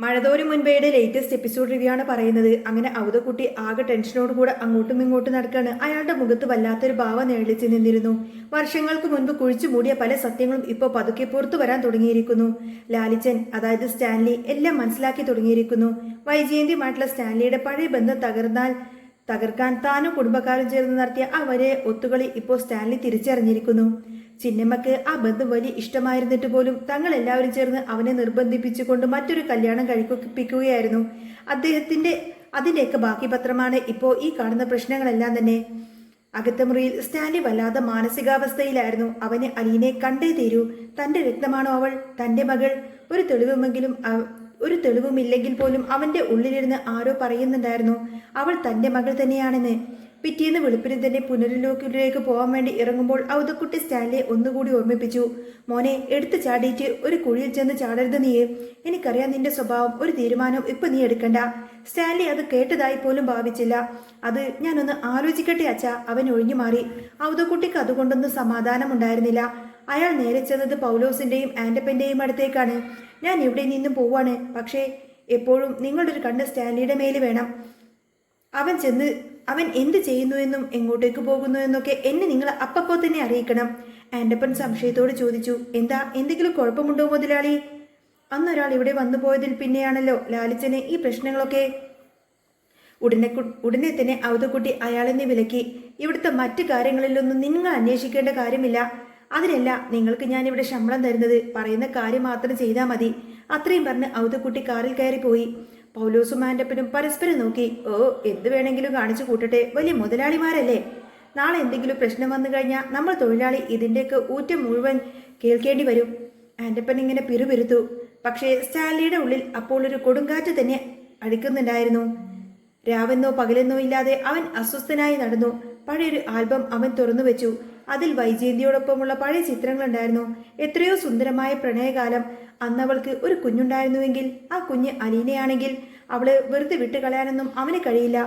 മഴതോരും മുൻപേയുടെ latest episode review ആണ് പറയുന്നത്. അങ്ങനെ അവതക്കുട്ടി ആകെ ടെൻഷനോട് കൂടെ അങ്ങോട്ടും ഇങ്ങോട്ടും നടക്കാണ്. അയാളുടെ മുഖത്ത് വല്ലാത്തൊരു ഭാവം നേളിച്ച് നിന്നിരുന്നു. വർഷങ്ങൾക്ക് മുൻപ് കുഴിച്ചു മൂടിയ പല സത്യങ്ങളും ഇപ്പോൾ പതുക്കെ പുറത്തു വരാൻ തുടങ്ങിയിരിക്കുന്നു. ലാലിച്ചൻ, അതായത് സ്റ്റാൻലി, എല്ലാം മനസ്സിലാക്കി തുടങ്ങിയിരിക്കുന്നു. വൈജയന്തിയുമായിട്ടുള്ള സ്റ്റാൻലിയുടെ പഴയ ബന്ധം തകർക്കാൻ താനും കുടുംബക്കാരും ചേർന്ന് നടത്തിയ ആ വലിയ ഒത്തുകളി ഇപ്പോൾ സ്റ്റാൻലി തിരിച്ചറിഞ്ഞിരിക്കുന്നു. ചിന്നമ്മക്ക് ആ ബന്ധം വലിയ ഇഷ്ടമായിരുന്നിട്ട് പോലും തങ്ങൾ എല്ലാവരും ചേർന്ന് അവനെ നിർബന്ധിപ്പിച്ചുകൊണ്ട് മറ്റൊരു കല്യാണം കഴിപ്പിക്കുകയായിരുന്നു. അതിന്റെയൊക്കെ ബാക്കി പത്രമാണ് ഇപ്പോൾ ഈ കാണുന്ന പ്രശ്നങ്ങളെല്ലാം തന്നെ. അകത്ത മുറിയിൽ സ്റ്റാൻലി വല്ലാതെ മാനസികാവസ്ഥയിലായിരുന്നു. അവന് അലീനെ കണ്ടേ തീരൂ. തന്റെ രക്തമാണോ അവൾ, തന്റെ മകൾ? ഒരു തെളിവുമില്ലെങ്കിൽ പോലും അവന്റെ ഉള്ളിലിരുന്ന് ആരോ പറയുന്നുണ്ടായിരുന്നു അവൾ തന്റെ മകൾ തന്നെയാണെന്ന്. പിറ്റേന്ന് വെളുപ്പിന് തന്നെ പുനരുലോക്കിലേക്ക് പോകാൻ വേണ്ടി ഇറങ്ങുമ്പോൾ ഔതക്കുട്ടി സ്റ്റാൻലിയെ ഒന്നുകൂടി ഓർമ്മിപ്പിച്ചു. മോനെ, എടുത്തു ചാടിയിട്ട് ഒരു കുഴിയിൽ ചെന്ന് ചാടരുത് നീയെ. എനിക്കറിയാം നിന്റെ സ്വഭാവം. ഒരു തീരുമാനം ഇപ്പൊ നീ എടുക്കണ്ട. സ്റ്റാൻലി അത് കേട്ടതായി പോലും ഭാവിച്ചില്ല. അത് ഞാനൊന്ന് ആലോചിക്കട്ടെ അച്ഛ. അവൻ ഒഴിഞ്ഞു മാറി. ഔതക്കുട്ടിക്ക് അതുകൊണ്ടൊന്നും സമാധാനമുണ്ടായിരുന്നില്ല. അയാൾ നേരെ ചെന്നത് പൗലോസിന്റെയും ആന്റപ്പന്റെയും അടുത്തേക്കാണ്. ഞാൻ ഇവിടെ നിന്നും പോവാണ്, പക്ഷേ എപ്പോഴും നിങ്ങളുടെ ഒരു കണ്ണ് സ്റ്റാൻലിയുടെ മേല് വേണം. അവൻ എന്ത് ചെയ്യുന്നുവെന്നും എങ്ങോട്ടേക്ക് പോകുന്നുവെന്നൊക്കെ എന്നെ നിങ്ങൾ അപ്പപ്പോ തന്നെ അറിയിക്കണം. ആന്റപ്പൻ സംശയത്തോട് ചോദിച്ചു. എന്താ, എന്തെങ്കിലും കുഴപ്പമുണ്ടോ മുതലാളി? അന്നൊരാൾ ഇവിടെ വന്നു പോയതിൽ പിന്നെയാണല്ലോ ലാലിച്ചനെ ഈ പ്രശ്നങ്ങളൊക്കെ. ഉടനെ തന്നെ ഔതക്കുട്ടി അയാളെന്നെ വിലക്കി. ഇവിടുത്തെ മറ്റു കാര്യങ്ങളിലൊന്നും നിങ്ങൾ അന്വേഷിക്കേണ്ട കാര്യമില്ല. അതിനല്ല നിങ്ങൾക്ക് ഞാനിവിടെ ശമ്പളം തരുന്നത്. പറയുന്ന കാര്യം മാത്രം ചെയ്താൽ മതി. അത്രയും പറഞ്ഞ് ഔതക്കുട്ടി കാറിൽ കയറിപ്പോയി. പൗലോസും ആന്റപ്പനും പരസ്പരം നോക്കി. ഓ, എന്ത് വേണമെങ്കിലും കാണിച്ചു കൂട്ടട്ടെ, വലിയ മുതലാളിമാരല്ലേ. നാളെ എന്തെങ്കിലും പ്രശ്നം വന്നു കഴിഞ്ഞാൽ നമ്മൾ തൊഴിലാളി ഇതിൻ്റെയൊക്കെ ഊറ്റം മുഴുവൻ കേൾക്കേണ്ടി വരും. ആന്റപ്പൻ ഇങ്ങനെ പിറുപിരുത്തു. പക്ഷേ സ്റ്റാൻലിയുടെ ഉള്ളിൽ അപ്പോൾ ഒരു കൊടുങ്കാറ്റ് തന്നെ അടിക്കുന്നുണ്ടായിരുന്നു. രാവെന്നോ പകലെന്നോ ഇല്ലാതെ അവൻ അസ്വസ്ഥനായി നടന്നു. പഴയൊരു ആൽബം അവൻ തുറന്നു വെച്ചു. അതിൽ വൈജയന്തിയോടൊപ്പമുള്ള പഴയ ചിത്രങ്ങളുണ്ടായിരുന്നു. എത്രയോ സുന്ദരമായ പ്രണയകാലം. അന്നവൾക്ക് ഒരു കുഞ്ഞുണ്ടായിരുന്നുവെങ്കിൽ ആ കുഞ്ഞ് അലീനയാണെങ്കിൽ അവള് വെറുതെ വിട്ടുകളയാനൊന്നും അവന് കഴിയില്ല.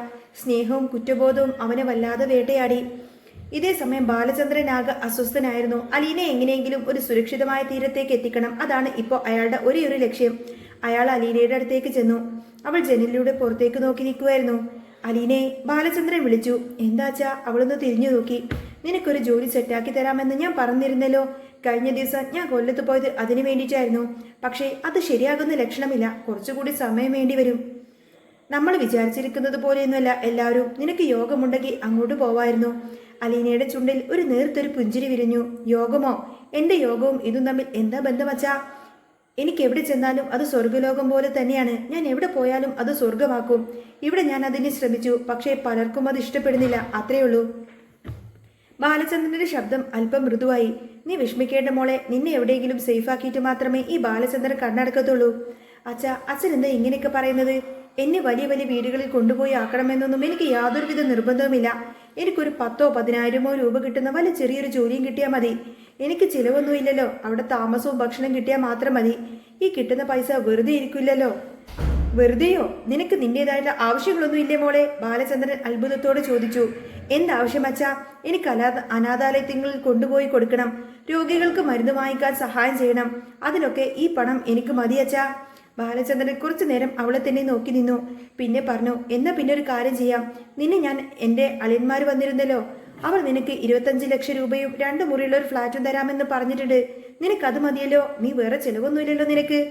സ്നേഹവും കുറ്റബോധവും അവനെ വല്ലാതെ വേട്ടയാടി. ഇതേ സമയം ബാലചന്ദ്രൻ ആകെ അസ്വസ്ഥനായിരുന്നു. അലീനെ എങ്ങനെയെങ്കിലും ഒരു സുരക്ഷിതമായ തീരത്തേക്ക് എത്തിക്കണം. അതാണ് ഇപ്പോൾ അയാളുടെ ഒരേ ഒരു ലക്ഷ്യം. അയാൾ അലീനയുടെ അടുത്തേക്ക് ചെന്നു. അവൾ ജനലിലൂടെ പുറത്തേക്ക് നോക്കി നിൽക്കുമായിരുന്നു. അലീനെ, ബാലചന്ദ്രൻ വിളിച്ചു. എന്താച്ചാ? അവളൊന്ന് തിരിഞ്ഞു നോക്കി. നിനക്കൊരു ജോലി സെറ്റാക്കി തരാമെന്ന് ഞാൻ പറഞ്ഞിരുന്നല്ലോ. കഴിഞ്ഞ ദിവസം ഞാൻ കൊല്ലത്ത് പോയത് അതിനു വേണ്ടിയിട്ടായിരുന്നു. പക്ഷേ അത് ശരിയാകുന്ന ലക്ഷണമില്ല. കുറച്ചുകൂടി സമയം വേണ്ടി വരും. നമ്മൾ വിചാരിച്ചിരിക്കുന്നത് പോലെയൊന്നുമല്ല എല്ലാവരും. നിനക്ക് യോഗമുണ്ടെങ്കിൽ അങ്ങോട്ട് പോവായിരുന്നു. അലീനയുടെ ചുണ്ടിൽ ഒരു നേർത്തൊരു പുഞ്ചിരി വിരിഞ്ഞു. യോഗമോ? എന്റെ യോഗവും ഇതും തമ്മിൽ എന്താ ബന്ധം വച്ചാ? എനിക്ക് എവിടെ ചെന്നാലും അത് സ്വർഗലോകം പോലെ തന്നെയാണ്. ഞാൻ എവിടെ പോയാലും അത് സ്വർഗമാക്കും. ഇവിടെ ഞാൻ അതിന് ശ്രമിച്ചു, പക്ഷേ പലർക്കും അത് ഇഷ്ടപ്പെടുന്നില്ല. അത്രയുള്ളൂ. ബാലചന്ദ്രന്റെ ശബ്ദം അല്പം മൃദുവായി. നീ വിഷമിക്കേണ്ട മോളെ. നിന്നെ എവിടെയെങ്കിലും സേഫാക്കിയിട്ട് മാത്രമേ ഈ ബാലചന്ദ്രൻ കണ്ണടക്കത്തുള്ളൂ. അച്ഛൻ എന്താ ഇങ്ങനെയൊക്കെ പറയുന്നത്? എന്നെ വലിയ വലിയ വീടുകളിൽ കൊണ്ടുപോയി ആക്കണമെന്നൊന്നും എനിക്ക് യാതൊരുവിധ നിർബന്ധവുമില്ല. എനിക്കൊരു 10,000-10,000 രൂപ കിട്ടുന്ന വല്ല ചെറിയൊരു ജോലിയും കിട്ടിയാൽ മതി. എനിക്ക് ചിലവൊന്നുമില്ലല്ലോ. അവിടെ താമസവും ഭക്ഷണം കിട്ടിയാൽ മാത്രം മതി. ഈ കിട്ടുന്ന പൈസ വെറുതെ ഇരിക്കില്ലല്ലോ. വെറുതെയോ? നിനക്ക് നിന്റേതായിട്ടുള്ള ആവശ്യങ്ങളൊന്നും ഇല്ലേ മോളെ? ബാലചന്ദ്രൻ അത്ഭുതത്തോടെ ചോദിച്ചു. എന്താവശ്യം അച്ഛാ? എനിക്ക് അനാഥാലയങ്ങളിൽ കൊണ്ടുപോയി കൊടുക്കണം. രോഗികൾക്ക് മരുന്ന് വാങ്ങിക്കാൻ സഹായം ചെയ്യണം. അതിനൊക്കെ ഈ പണം എനിക്ക് മതി അച്ഛാ. ബാലചന്ദ്രൻ കുറച്ചു നേരം അവളെ തന്നെ നോക്കി നിന്നു. പിന്നെ പറഞ്ഞു, എന്നാ പിന്നെ ഒരു കാര്യം ചെയ്യാം. നിന്നെ ഞാൻ എൻ്റെ അളിയന്മാർ വന്നിരുന്നല്ലോ. അവർ നിനക്ക് 25 ലക്ഷം രൂപയും 2 മുറിയുള്ള ഒരു ഫ്ലാറ്റും തരാമെന്ന് പറഞ്ഞിട്ടുണ്ട്. നിനക്കത് മതിയല്ലോ. നീ വേറെ ചെലവൊന്നുമില്ലല്ലോ നിനക്ക്.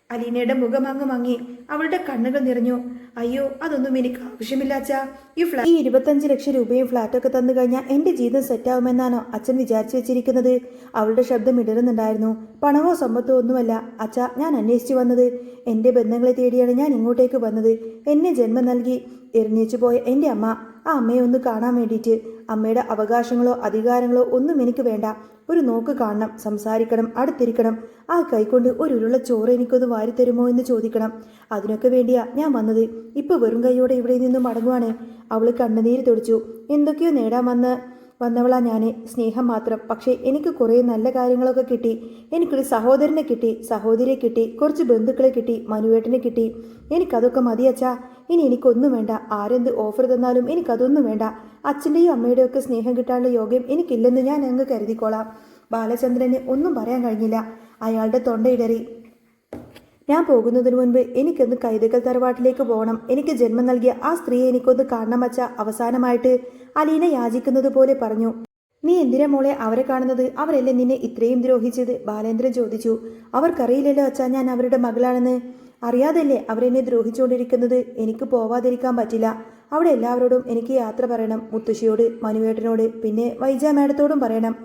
അലീനയുടെ മുഖം അങ്ങ് മങ്ങി. അവളുടെ കണ്ണുകൾ നിറഞ്ഞു. അയ്യോ, അതൊന്നും എനിക്ക് ആവശ്യമില്ല അച്ഛാ. ഈ 25 ലക്ഷം രൂപയും ഫ്ലാറ്റൊക്കെ തന്നു കഴിഞ്ഞാൽ എന്റെ ജീവിതം സെറ്റാവുമെന്നാണോ അച്ഛൻ വിചാരിച്ചു വെച്ചിരിക്കുന്നത്? അവളുടെ ശബ്ദം ഇടറുന്നുണ്ടായിരുന്നു. പണമോ സമ്പത്തോ ഒന്നുമല്ല അച്ഛാ ഞാൻ അന്വേഷിച്ചു വന്നത്. എന്റെ ബന്ധങ്ങളെ തേടിയാണ് ഞാൻ ഇങ്ങോട്ടേക്ക് വന്നത്. എന്നെ ജന്മം നൽകി എറിഞ്ഞേച്ചു പോയ എൻ്റെ അമ്മ, ആ അമ്മയെ ഒന്ന് കാണാൻ വേണ്ടിയിട്ട്. അമ്മയുടെ അവകാശങ്ങളോ അധികാരങ്ങളോ ഒന്നും എനിക്ക് വേണ്ട. ഒരു നോക്ക് കാണണം, സംസാരിക്കണം, അടുത്തിരിക്കണം. ആ കൈകൊണ്ട് ഒരു ഉരുള ചോറ് എനിക്കൊന്ന് വാരിത്തരുമോ എന്ന് ചോദിക്കണം. അതിനൊക്കെ വേണ്ടിയാ ഞാൻ വന്നത്. ഇപ്പൊ വെറും കൈയോടെ ഇവിടെ നിന്നും മടങ്ങുവാണ്. അവള് കണ്ണുനീര് തുടച്ചു. എന്തൊക്കെയോ നേടാൻ വന്നവളാ ഞാന്. സ്നേഹം മാത്രം. പക്ഷേ എനിക്ക് കുറേ നല്ല കാര്യങ്ങളൊക്കെ കിട്ടി. എനിക്കൊരു സഹോദരനെ കിട്ടി, സഹോദരിയെ കിട്ടി, കുറച്ച് ബന്ധുക്കളെ കിട്ടി, മനുവേട്ടനെ കിട്ടി. എനിക്കതൊക്കെ മതി അച്ഛാ. ഇനി എനിക്കൊന്നും വേണ്ട. ആരെന്ത് ഓഫർ തന്നാലും എനിക്കതൊന്നും വേണ്ട. അച്ഛൻ്റെയും അമ്മയുടെയും ഒക്കെ സ്നേഹം കിട്ടാനുള്ള യോഗ്യം എനിക്കില്ലെന്ന് ഞാൻ അങ്ങ് കരുതിക്കോളാം. ബാലചന്ദ്രന് ഒന്നും പറയാൻ കഴിഞ്ഞില്ല. അയാളുടെ തൊണ്ടയിടറി. ഞാൻ പോകുന്നതിന് മുൻപ് എനിക്കൊന്ന് കൈതക്കൽ തറവാട്ടിലേക്ക് പോകണം. എനിക്ക് ജന്മം നൽകിയ ആ സ്ത്രീയെ എനിക്കൊന്ന് കാണണം അച്ഛ. അവസാനമായിട്ട് അലീന യാചിക്കുന്നത് പോലെ പറഞ്ഞു. നീ എന്തിനാ മോളെ അവരെ കാണുന്നത്? അവരല്ലേ നിന്നെ ഇത്രയും ദ്രോഹിച്ചത്? ബാലേന്ദ്രൻ ചോദിച്ചു. അവർക്കറിയില്ലല്ലോ അച്ഛാ ഞാൻ അവരുടെ മകളാണെന്ന്. അറിയാതല്ലേ അവരെന്നെ ദ്രോഹിച്ചുകൊണ്ടിരിക്കുന്നത്. എനിക്ക് പോവാതിരിക്കാൻ പറ്റില്ല. അവിടെ എല്ലാവരോടും എനിക്ക് യാത്ര പറയണം. മുത്തശ്ശിയോട്, മനുവേട്ടനോട്, പിന്നെ വൈജ മാഡത്തോടും പറയണം.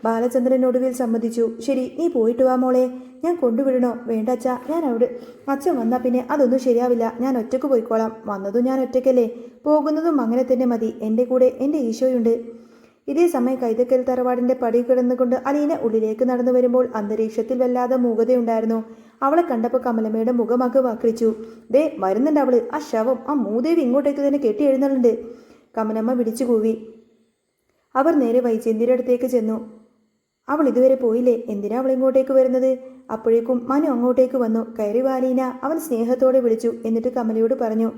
ബാലചന്ദ്രൻ ഒടുവിൽ സമ്മതിച്ചു. ശരി, നീ പോയിട്ട് വാ മോളെ. ഞാൻ കൊണ്ടുവിടണോ? വേണ്ട അച്ഛാ, ഞാൻ അവിടെ അച്ഛൻ വന്നാൽ പിന്നെ അതൊന്നും ശരിയാവില്ല. ഞാൻ ഒറ്റയ്ക്ക് പോയിക്കോളാം. വന്നതും ഞാൻ ഒറ്റയ്ക്കല്ലേ, പോകുന്നതും അങ്ങനെ തന്നെ മതി. എൻ്റെ കൂടെ എൻ്റെ ഈശോയുണ്ട്. ഇതേ സമയം കൈതക്കൽ തറവാടിന്റെ പടി കിടന്നുകൊണ്ട് അലീന ഉള്ളിലേക്ക് നടന്നു വരുമ്പോൾ അന്തരീക്ഷത്തിൽ വല്ലാതെ മൂകതയുണ്ടായിരുന്നു. അവളെ കണ്ടപ്പോൾ കമലമ്മയുടെ മുഖമൊക്കെ വക്രിച്ചു. ദേ വരുന്നുണ്ട് അവള്. ആ ശവം, ആ മൂദേവി ഇങ്ങോട്ടേക്ക് തന്നെ കെട്ടി എഴുന്നള്ളുണ്ട്. കമലമ്മ വിളിച്ചു കൂവി. അവർ നേരെ വൈജയന്തിയുടെ അടുത്തേക്ക് ചെന്നു. അവൾ ഇതുവരെ പോയില്ലേ? എന്തിനാ അവൾ ഇങ്ങോട്ടേക്ക് വരുന്നത്? അപ്പോഴേക്കും മനു അങ്ങോട്ടേക്ക് വന്നു. കയറി വാ അലീന, അവൻ സ്നേഹത്തോടെ വിളിച്ചു. എന്നിട്ട് കമലയോട് പറഞ്ഞു,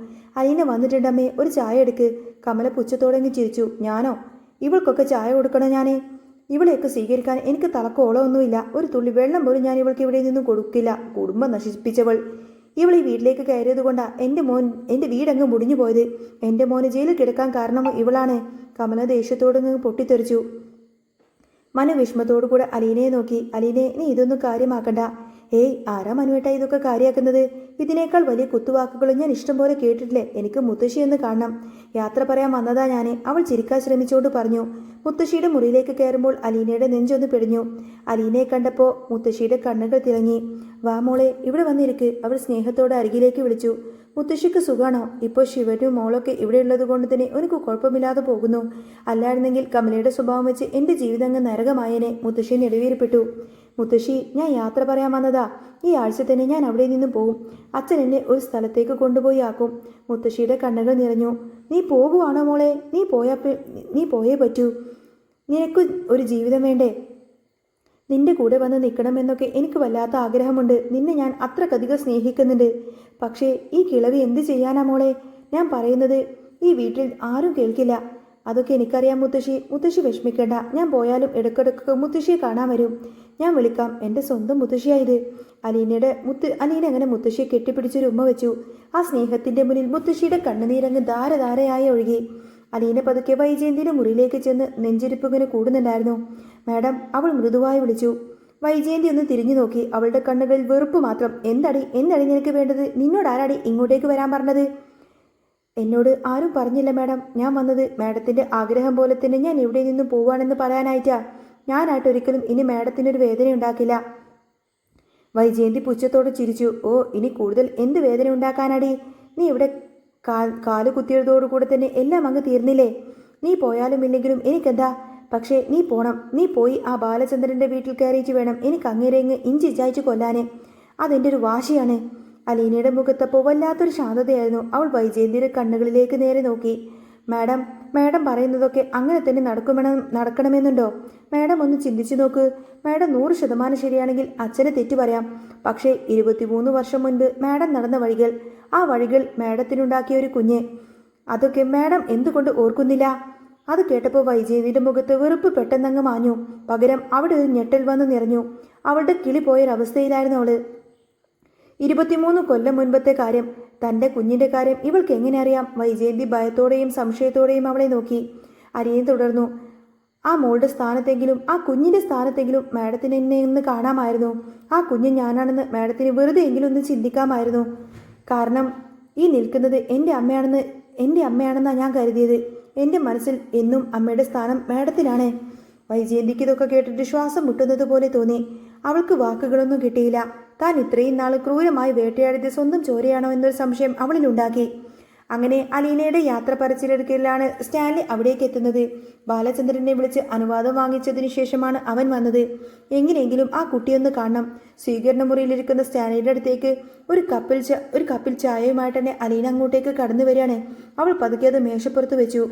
അലീന വന്നിട്ടുണ്ടമ്മേ, ഒരു ചായ എടുക്ക്. കമല പുച്ഛത്തോടെ ചിരിച്ചു. ഞാനോ? ഇവൾക്കൊക്കെ ചായ കൊടുക്കണോ ഞാനേ? ഇവളെയൊക്കെ സ്വീകരിക്കാൻ എനിക്ക് തലക്കോളമൊന്നുമില്ല. ഒരു തുള്ളി വെള്ളം പോലും ഞാൻ ഇവൾക്ക് ഇവിടെ നിന്നും കൊടുക്കില്ല. കുടുംബം നശിപ്പിച്ചവൾ. ഇവൾ ഈ വീട്ടിലേക്ക് കയറിയത് കൊണ്ടാ എൻ്റെ വീടങ്ങ് മുടിഞ്ഞു പോയത്. എൻ്റെ മോന് ജയിലിൽ കിടക്കാൻ കാരണം ഇവളാണ്. കമല ദേഷ്യത്തോടങ്ങ് പൊട്ടിത്തെറിച്ചു. മനു വിഷമത്തോടു കൂടെ അലീനയെ നോക്കി. അലീനെ, നീ ഇതൊന്നും കാര്യമാക്കണ്ട. ഏയ്, ആരാ മനുവേട്ടാ ഇതൊക്കെ കാര്യമാക്കുന്നത്? ഇതിനേക്കാൾ വലിയ കുത്തുവാക്കുകളും ഞാൻ ഇഷ്ടം പോലെ കേട്ടിട്ടില്ലേ. എനിക്ക് മുത്തശ്ശിയെന്ന് കാണണം. യാത്ര പറയാൻ വന്നതാ ഞാൻ. അവൾ ചിരിക്കാൻ ശ്രമിച്ചുകൊണ്ട് പറഞ്ഞു. മുത്തശ്ശിയുടെ മുറിയിലേക്ക് കയറുമ്പോൾ അലീനയുടെ നെഞ്ചൊന്ന് പിടിഞ്ഞു. അലീനയെ കണ്ടപ്പോൾ മുത്തശ്ശിയുടെ കണ്ണുകൾ തിളങ്ങി. വാ മോളെ, ഇവിടെ വന്നിരിക്ക്. അവൾ സ്നേഹത്തോടെ അരികിലേക്ക് വിളിച്ചു. മുത്തശ്ശിക്ക് സുഖാണോ? ഇപ്പോൾ ശിവനും മോളൊക്കെ ഇവിടെ ഉള്ളത് കൊണ്ട് തന്നെ എനിക്ക് കുഴപ്പമില്ലാതെ പോകുന്നു. അല്ലായിരുന്നെങ്കിൽ കമലയുടെ സ്വഭാവം വെച്ച് എൻ്റെ ജീവിതം അങ്ങ് നരകമായേനെ. മുത്തശ്ശി നെടുവീർപ്പിട്ടു. മുത്തശ്ശി, ഞാൻ യാത്ര പറയാൻ വന്നതാ. ഈ ആഴ്ച തന്നെ ഞാൻ അവിടെ നിന്നും പോകും. അച്ഛൻ എന്നെ ഒരു സ്ഥലത്തേക്ക് കൊണ്ടുപോയി ആക്കും. മുത്തശ്ശിയുടെ കണ്ണുകൾ നിറഞ്ഞു. നീ പോകുവാണോ മോളെ? നീ പോയേ പറ്റൂ. നിനക്ക് ഒരു ജീവിതം വേണ്ടേ? നിന്റെ കൂടെ വന്ന് നിൽക്കണമെന്നൊക്കെ എനിക്ക് വല്ലാത്ത ആഗ്രഹമുണ്ട്. നിന്നെ ഞാൻ അത്രക്കധികം സ്നേഹിക്കുന്നുണ്ട്. പക്ഷേ ഈ കിളവി എന്ത് ചെയ്യാനാ മോളെ? ഞാൻ പറയുന്നത് ഈ വീട്ടിൽ ആരും കേൾക്കില്ല. അതൊക്കെ എനിക്കറിയാം മുത്തശ്ശി. മുത്തശ്ശി വിഷമിക്കേണ്ട. ഞാൻ പോയാലും ഇടയ്ക്കിടയ്ക്ക് മുത്തശ്ശിയെ കാണാൻ വരും. ഞാൻ വിളിക്കാം. എൻ്റെ സ്വന്തം മുത്തശ്ശിയായത്. അലീന അങ്ങനെ മുത്തശ്ശിയെ കെട്ടിപ്പിടിച്ചൊരു ഉമ്മ വെച്ചു. ആ സ്നേഹത്തിൻ്റെ മുന്നിൽ മുത്തശ്ശിയുടെ കണ്ണുനീരങ്ങ് ധാരധാരയായി ഒഴുകി. അലീന പതുക്കെ വൈജയന്തിയുടെ മുറിയിലേക്ക് ചെന്ന് നെഞ്ചിരിപ്പിങ്ങനെ കൂടുന്നുണ്ടായിരുന്നു. മാഡം, അവൾ മൃദുവായി വിളിച്ചു. വൈജയന്തി ഒന്ന് തിരിഞ്ഞു നോക്കി. അവളുടെ കണ്ണുകളിൽ വെറുപ്പ് മാത്രം. എന്തടി നിനക്ക് വേണ്ടത്? നിന്നോടാരാടി ഇങ്ങോട്ടേക്ക് വരാൻ പറഞ്ഞത്? എന്നോട് ആരും പറഞ്ഞില്ല മാഡം. ഞാൻ വന്നത് മാഡത്തിൻ്റെ ആഗ്രഹം പോലെ തന്നെ ഞാൻ ഇവിടെ നിന്നും പോവാണെന്ന് പറയാനായിട്ടാ. ഞാനായിട്ടൊരിക്കലും ഇനി മാഡത്തിനൊരു വേദന ഉണ്ടാക്കില്ല. വൈജയന്തി പുച്ഛത്തോടെ ചിരിച്ചു. ഓ, ഇനി കൂടുതൽ എന്ത് വേദന ഉണ്ടാക്കാനാടി? നീ ഇവിടെ കാല് കുത്തിയതോടുകൂടെ തന്നെ എല്ലാം അങ്ങ് തീർന്നില്ലേ? നീ പോയാലും ഇല്ലെങ്കിലും എനിക്കെന്താ? പക്ഷേ നീ പോണം. നീ പോയി ആ ബാലചന്ദ്രൻ്റെ വീട്ടിൽ കയറിയിട്ട് വേണം എനിക്ക് അങ്ങേരെങ്ങ് ഇഞ്ചിച്ചായിച്ച് കൊല്ലാന്. അതെൻ്റെ ഒരു വാശിയാണ്. അലീനയുടെ മുഖത്തപ്പോൾ വല്ലാത്തൊരു ശാന്തതയായിരുന്നു. അവൾ വൈജയന്തിയുടെ കണ്ണുകളിലേക്ക് നേരെ നോക്കി. മാഡം പറയുന്നതൊക്കെ അങ്ങനെ തന്നെ നടക്കണമെന്നുണ്ടോ? മാഡം ഒന്ന് ചിന്തിച്ചു നോക്ക്. മാഡം 100% ശരിയാണെങ്കിൽ അച്ഛനെ തെറ്റു പറയാം. പക്ഷേ 23 വർഷം മുൻപ് മാഡം നടന്ന വഴികൾ, ആ വഴികൾ മാഡത്തിനുണ്ടാക്കിയ ഒരു കുഞ്ഞ്, അതൊക്കെ മാഡം എന്തുകൊണ്ട് ഓർക്കുന്നില്ല? അത് കേട്ടപ്പോൾ വൈജയന്തിയുടെ മുഖത്ത് വെറുപ്പ് പെട്ടെന്നങ്ങ് മാഞ്ഞു. പകരം അവിടെ ഒരു ഞെട്ടൽ വന്ന് നിറഞ്ഞു. അവളുടെ കിളി പോയൊരവസ്ഥയിലായിരുന്നു അവള്. 23 കൊല്ലം മുൻപത്തെ കാര്യം, തൻ്റെ കുഞ്ഞിൻ്റെ കാര്യം ഇവൾക്ക് എങ്ങനെ അറിയാം? വൈജയന്തി ഭയത്തോടെയും സംശയത്തോടെയും അവളെ നോക്കി. അരിയൻ തുടർന്നു. ആ മോളുടെ സ്ഥാനത്തെങ്കിലും, ആ കുഞ്ഞിൻ്റെ സ്ഥാനത്തെങ്കിലും മാഡത്തിന് എന്നെ ഒന്ന് കാണാമായിരുന്നു. ആ കുഞ്ഞ് ഞാനാണെന്ന് മാഡത്തിന് വെറുതെ എങ്കിലും ഒന്ന് ചിന്തിക്കാമായിരുന്നു. കാരണം ഈ നിൽക്കുന്നത് എൻ്റെ അമ്മയാണെന്നാണ് ഞാൻ കരുതിയത്. എൻ്റെ മനസ്സിൽ എന്നും അമ്മയുടെ സ്ഥാനം മാഡത്തിനാണ്. വൈജയന്തിക്ക് ഇതൊക്കെ കേട്ടിട്ട് ശ്വാസം മുട്ടുന്നത് പോലെ തോന്നി. അവൾക്ക് വാക്കുകളൊന്നും കിട്ടിയില്ല. താൻ ഇത്രയും നാൾ ക്രൂരമായി വേട്ടയാടിയത് സ്വന്തം ചോരയാണോ എന്നൊരു സംശയം അവളിലുണ്ടാക്കി. അങ്ങനെ അലീനയുടെ യാത്ര പറച്ചിലെടുക്കലാണ് സ്റ്റാൻലി അവിടേക്ക് എത്തുന്നത്. ബാലചന്ദ്രനെ വിളിച്ച് അനുവാദം വാങ്ങിച്ചതിനു ശേഷമാണ് അവൻ വന്നത്. എങ്ങനെയെങ്കിലും ആ കുട്ടിയൊന്ന് കാണണം. സ്വീകരണ മുറിയിലിരിക്കുന്ന സ്റ്റാൻലിയുടെ അടുത്തേക്ക് ഒരു കപ്പിൽ ചായയുമായിട്ട് തന്നെ അലീന അങ്ങോട്ടേക്ക് കടന്നു വരികയാണ്. അവൾ പതുക്കെ അത് മേശപ്പുറത്ത് വെച്ചു.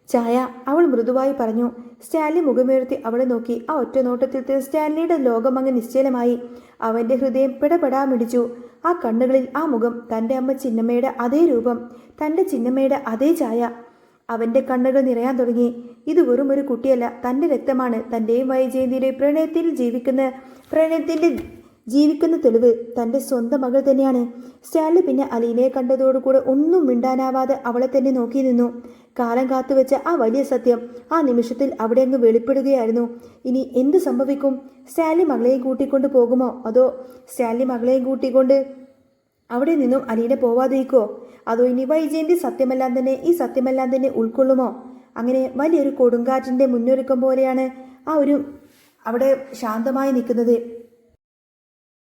ചായ, അവൾ മൃദുവായി പറഞ്ഞു. സ്റ്റാൻലി മുഖമുയർത്തി അവളെ നോക്കി. ആ ഒറ്റ നോട്ടത്തിൽ സ്റ്റാൻലിയുടെ ലോകം അങ്ങ് നിശ്ചലമായി. അവൻ്റെ ഹൃദയം പിടപെടാ മിടിച്ചു. ആ കണ്ണുകളിൽ ആ മുഖം, തൻ്റെ അമ്മ ചിന്നമ്മയുടെ അതേ രൂപം, തൻ്റെ ചിന്നമ്മയുടെ അതേ ചായ. അവൻ്റെ കണ്ണുകൾ നിറയാൻ തുടങ്ങി. ഇത് വെറും ഒരു കുട്ടിയല്ല, തൻ്റെ രക്തമാണ്. തൻ്റെയും വൈജയന്തിയുടെ പ്രണയത്തിൽ ജീവിക്കുന്ന തെളിവ് തൻ്റെ സ്വന്തം മകൾ തന്നെയാണ്. സ്റ്റാൻലി പിന്നെ അലീനയെ കണ്ടതോടുകൂടെ ഒന്നും മിണ്ടാനാവാതെ അവളെ തന്നെ നോക്കി നിന്നു. കാലം കാത്തുവെച്ച ആ വലിയ സത്യം ആ നിമിഷത്തിൽ അവിടെ അങ്ങ് വെളിപ്പെടുകയായിരുന്നു. ഇനി എന്ത് സംഭവിക്കും? സ്റ്റാൻലി മകളെയും കൂട്ടിക്കൊണ്ട് പോകുമോ, അതോ സ്റ്റാൻലി മകളെയും കൂട്ടിക്കൊണ്ട് അവിടെ നിന്നും അലീന പോവാതിരിക്കുമോ, അതോ ഇനി വൈജയന്തി ഈ സത്യമെല്ലാം തന്നെ ഉൾക്കൊള്ളുമോ? അങ്ങനെ വലിയൊരു കൊടുങ്കാറ്റിൻ്റെ മുന്നൊരുക്കം പോലെയാണ് അവിടെ ശാന്തമായി നിൽക്കുന്നത്.